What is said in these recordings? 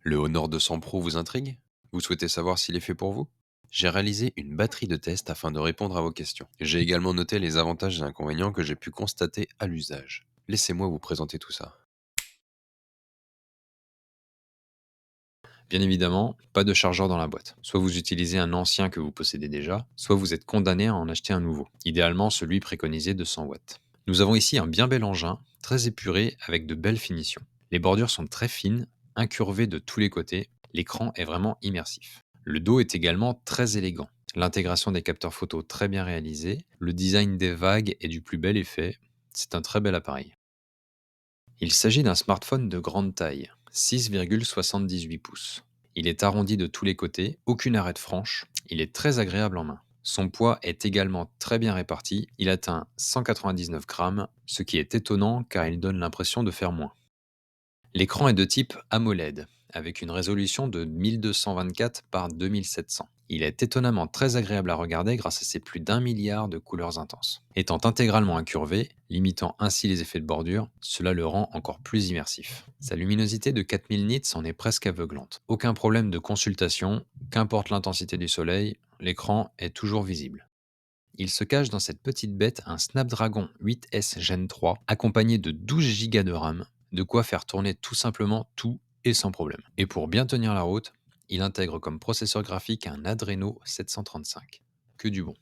Le Honor 200 Pro vous intrigue? Vous souhaitez savoir s'il est fait pour vous? J'ai réalisé une batterie de tests afin de répondre à vos questions. J'ai également noté les avantages et inconvénients que j'ai pu constater à l'usage. Laissez-moi vous présenter tout ça. Bien évidemment, pas de chargeur dans la boîte. Soit vous utilisez un ancien que vous possédez déjà, soit vous êtes condamné à en acheter un nouveau. Idéalement celui préconisé de 100 watts. Nous avons ici un bien bel engin, très épuré avec de belles finitions. Les bordures sont très fines, incurvées de tous les côtés. L'écran est vraiment immersif. Le dos est également très élégant. L'intégration des capteurs photo très bien réalisée, le design des vagues est du plus bel effet. C'est un très bel appareil. Il s'agit d'un smartphone de grande taille, 6,78 pouces. Il est arrondi de tous les côtés, aucune arête franche, il est très agréable en main. Son poids est également très bien réparti, il atteint 199 grammes, ce qui est étonnant car il donne l'impression de faire moins. L'écran est de type AMOLED, avec une résolution de 1224 par 2700. Il est étonnamment très agréable à regarder grâce à ses plus d'un milliard de couleurs intenses. Étant intégralement incurvé, limitant ainsi les effets de bordure, cela le rend encore plus immersif. Sa luminosité de 4000 nits en est presque aveuglante. Aucun problème de consultation, qu'importe l'intensité du soleil, l'écran est toujours visible. Il se cache dans cette petite bête un Snapdragon 8S Gen 3 accompagné de 12 Go de RAM, de quoi faire tourner tout simplement tout et sans problème. Et pour bien tenir la route, il intègre comme processeur graphique un Adreno 735. Que du bon.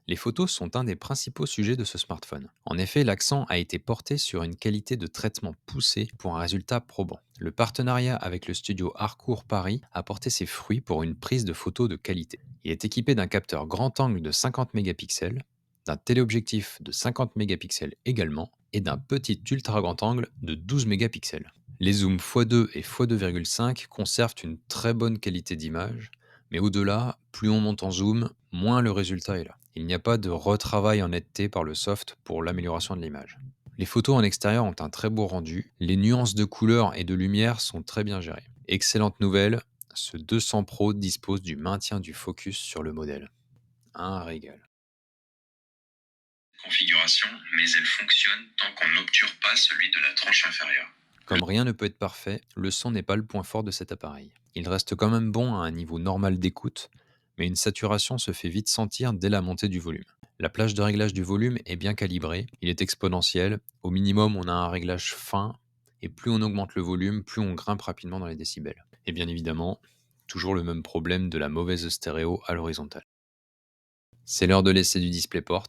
Les photos sont un des principaux sujets de ce smartphone. En effet, l'accent a été porté sur une qualité de traitement poussée pour un résultat probant. Le partenariat avec le studio Harcourt Paris a porté ses fruits pour une prise de photos de qualité. Il est équipé d'un capteur grand angle de 50 mégapixels, d'un téléobjectif de 50 mégapixels également, et d'un petit ultra grand angle de 12 mégapixels. Les zooms x2 et x2,5 conservent une très bonne qualité d'image, mais au-delà, plus on monte en zoom, moins le résultat est là. Il n'y a pas de retravail en netteté par le soft pour l'amélioration de l'image. Les photos en extérieur ont un très beau rendu, les nuances de couleurs et de lumière sont très bien gérées. Excellente nouvelle, ce 200 Pro dispose du maintien du focus sur le modèle. Un régal. Configuration, mais elle fonctionne tant qu'on n'obture pas celui de la tranche inférieure. Comme rien ne peut être parfait, le son n'est pas le point fort de cet appareil. Il reste quand même bon à un niveau normal d'écoute, mais une saturation se fait vite sentir dès la montée du volume. La plage de réglage du volume est bien calibrée, il est exponentiel, au minimum on a un réglage fin, et plus on augmente le volume, plus on grimpe rapidement dans les décibels. Et bien évidemment, toujours le même problème de la mauvaise stéréo à l'horizontale. C'est l'heure de l'essai du DisplayPort.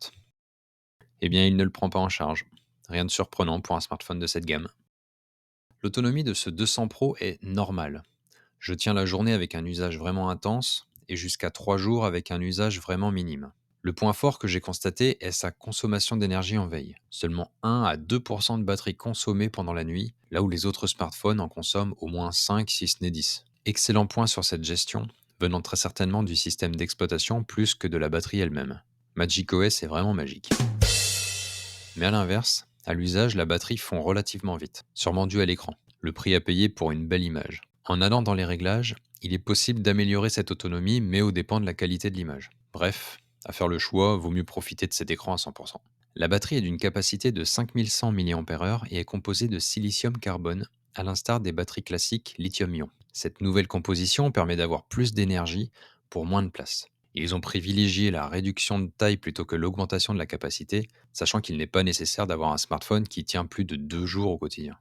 Eh bien il ne le prend pas en charge. Rien de surprenant pour un smartphone de cette gamme. L'autonomie de ce 200 Pro est normale. Je tiens la journée avec un usage vraiment intense et jusqu'à 3 jours avec un usage vraiment minime. Le point fort que j'ai constaté est sa consommation d'énergie en veille. Seulement 1 à 2% de batterie consommée pendant la nuit, là où les autres smartphones en consomment au moins 5 si ce n'est 10. Excellent point sur cette gestion, venant très certainement du système d'exploitation plus que de la batterie elle-même. macOS est vraiment magique. Mais à l'inverse, à l'usage, la batterie fond relativement vite, sûrement dû à l'écran. Le prix à payer pour une belle image. En allant dans les réglages, il est possible d'améliorer cette autonomie, mais au dépend de la qualité de l'image. Bref, à faire le choix, vaut mieux profiter de cet écran à 100%. La batterie est d'une capacité de 5100 mAh et est composée de silicium-carbone, à l'instar des batteries classiques lithium-ion. Cette nouvelle composition permet d'avoir plus d'énergie pour moins de place. Ils ont privilégié la réduction de taille plutôt que l'augmentation de la capacité, sachant qu'il n'est pas nécessaire d'avoir un smartphone qui tient plus de 2 jours au quotidien.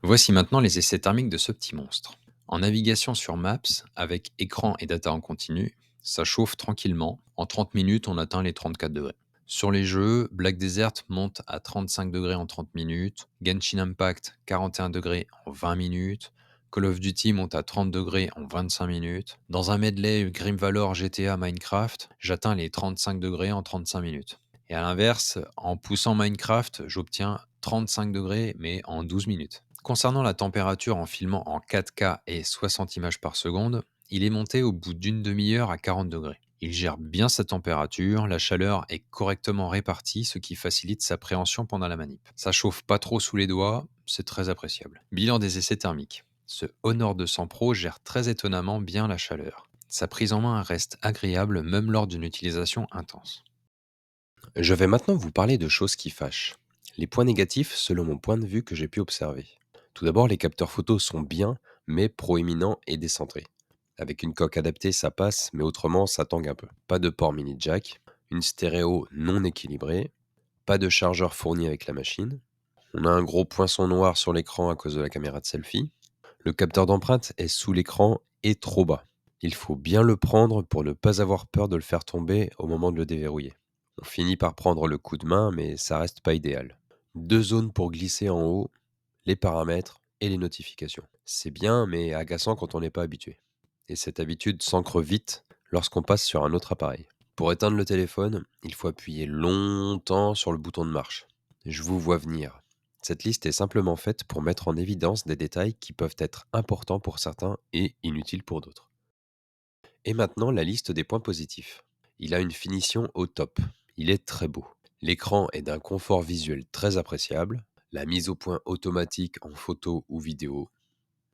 Voici maintenant les essais thermiques de ce petit monstre. En navigation sur Maps, avec écran et data en continu, ça chauffe tranquillement. En 30 minutes, on atteint les 34 degrés. Sur les jeux, Black Desert monte à 35 degrés en 30 minutes, Genshin Impact 41 degrés en 20 minutes, Call of Duty monte à 30 degrés en 25 minutes. Dans un medley Grim Valor GTA Minecraft, j'atteins les 35 degrés en 35 minutes. Et à l'inverse, en poussant Minecraft, j'obtiens 35 degrés mais en 12 minutes. Concernant la température en filmant en 4K et 60 images par seconde, il est monté au bout d'une demi-heure à 40 degrés. Il gère bien sa température, la chaleur est correctement répartie, ce qui facilite sa préhension pendant la manip. Ça chauffe pas trop sous les doigts, c'est très appréciable. Bilan des essais thermiques. Ce Honor 200 Pro gère très étonnamment bien la chaleur. Sa prise en main reste agréable même lors d'une utilisation intense. Je vais maintenant vous parler de choses qui fâchent. Les points négatifs selon mon point de vue que j'ai pu observer. Tout d'abord, les capteurs photos sont bien, mais proéminents et décentrés. Avec une coque adaptée, ça passe, mais autrement, ça tangue un peu. Pas de port mini jack, une stéréo non équilibrée, pas de chargeur fourni avec la machine. On a un gros poinçon noir sur l'écran à cause de la caméra de selfie. Le capteur d'empreinte est sous l'écran et trop bas. Il faut bien le prendre pour ne pas avoir peur de le faire tomber au moment de le déverrouiller. On finit par prendre le coup de main, mais ça reste pas idéal. Deux zones pour glisser en haut, les paramètres et les notifications. C'est bien, mais agaçant quand on n'est pas habitué. Et cette habitude s'ancre vite lorsqu'on passe sur un autre appareil. Pour éteindre le téléphone, il faut appuyer longtemps sur le bouton de marche. Je vous vois venir. Cette liste est simplement faite pour mettre en évidence des détails qui peuvent être importants pour certains et inutiles pour d'autres. Et maintenant, la liste des points positifs. Il a une finition au top. Il est très beau. L'écran est d'un confort visuel très appréciable. La mise au point automatique en photo ou vidéo,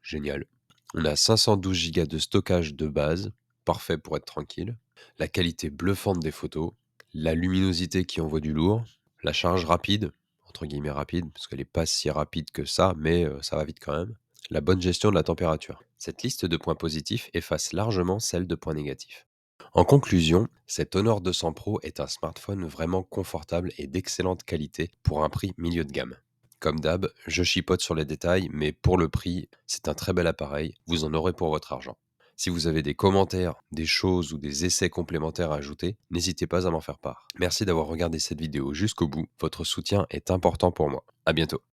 génial. On a 512 Go de stockage de base, parfait pour être tranquille. La qualité bluffante des photos, la luminosité qui envoie du lourd, la charge rapide, entre guillemets rapide, parce qu'elle n'est pas si rapide que ça, mais ça va vite quand même. La bonne gestion de la température. Cette liste de points positifs efface largement celle de points négatifs. En conclusion, cet Honor 200 Pro est un smartphone vraiment confortable et d'excellente qualité pour un prix milieu de gamme. Comme d'hab, je chipote sur les détails, mais pour le prix, c'est un très bel appareil, vous en aurez pour votre argent. Si vous avez des commentaires, des choses ou des essais complémentaires à ajouter, n'hésitez pas à m'en faire part. Merci d'avoir regardé cette vidéo jusqu'au bout, votre soutien est important pour moi. À bientôt.